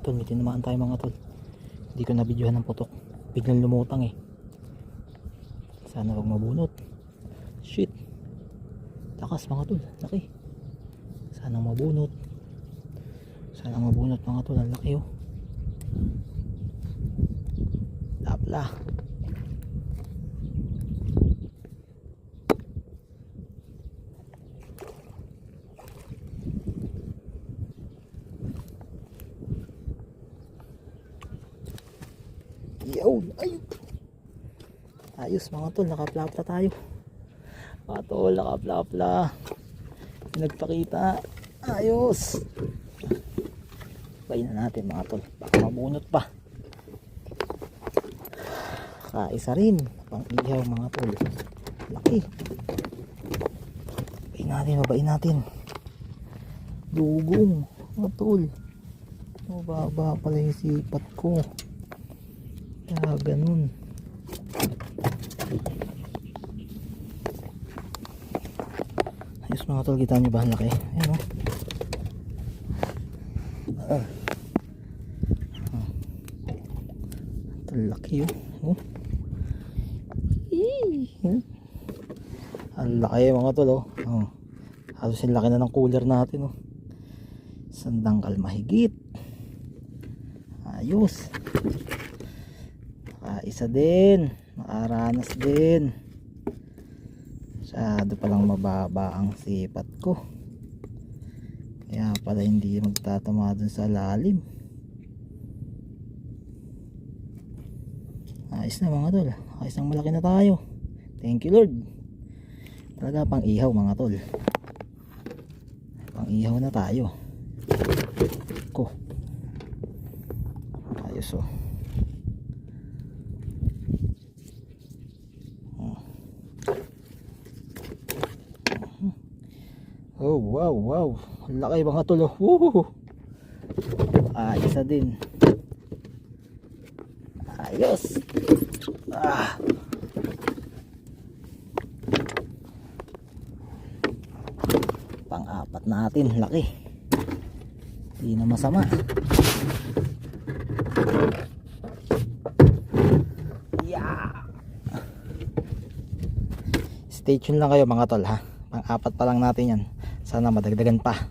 tol, may tinamaan tayo mga tol. Hindi ko nabidyohan ng putok, biglang lumutang eh. Sana wag mabunot. Shit, lakas mga tol, laki. Sana mabunot. Sana mabunot mga tol, ang laki oh. Lapla. Yun, ayun. Ayos mga tol, nakaplapla tayo. Mga tol, nakaplapla. Nagpakita. Ayos. Bayin na natin mga tol, baka mabunot pa. Kaisa rin, pang ihaw mga tol. Laki. Bayin natin, babayin natin. Dugong mga tol. Mababa pala yung sipat ko. Kaya ganun. Ayos mga tol, kita nyo ba ang laki? Ayan o. Laki oh. Ang laki mga tol oh. Halos yung laki na ng cooler natin oh. Sandangkal mahigit. Ayos. Isa din, nakaranas din. Masyado palang mababa ang sipat ko, kaya pala hindi magtatama dun sa lalim. Ayos na mga tol, ayos nang malaki na tayo. Thank you Lord. Talaga pang ihaw mga tol, pang ihaw na tayo ko. Ayos oh. Oh wow wow, laki mga tol oh. Woo! Isa din. Ayos. Pang-apat natin, laki. Hindi na masama. Yeah. Stay tuned lang kayo mga tol ha. Pang-apat pa lang natin yan. Sana madagdagan pa.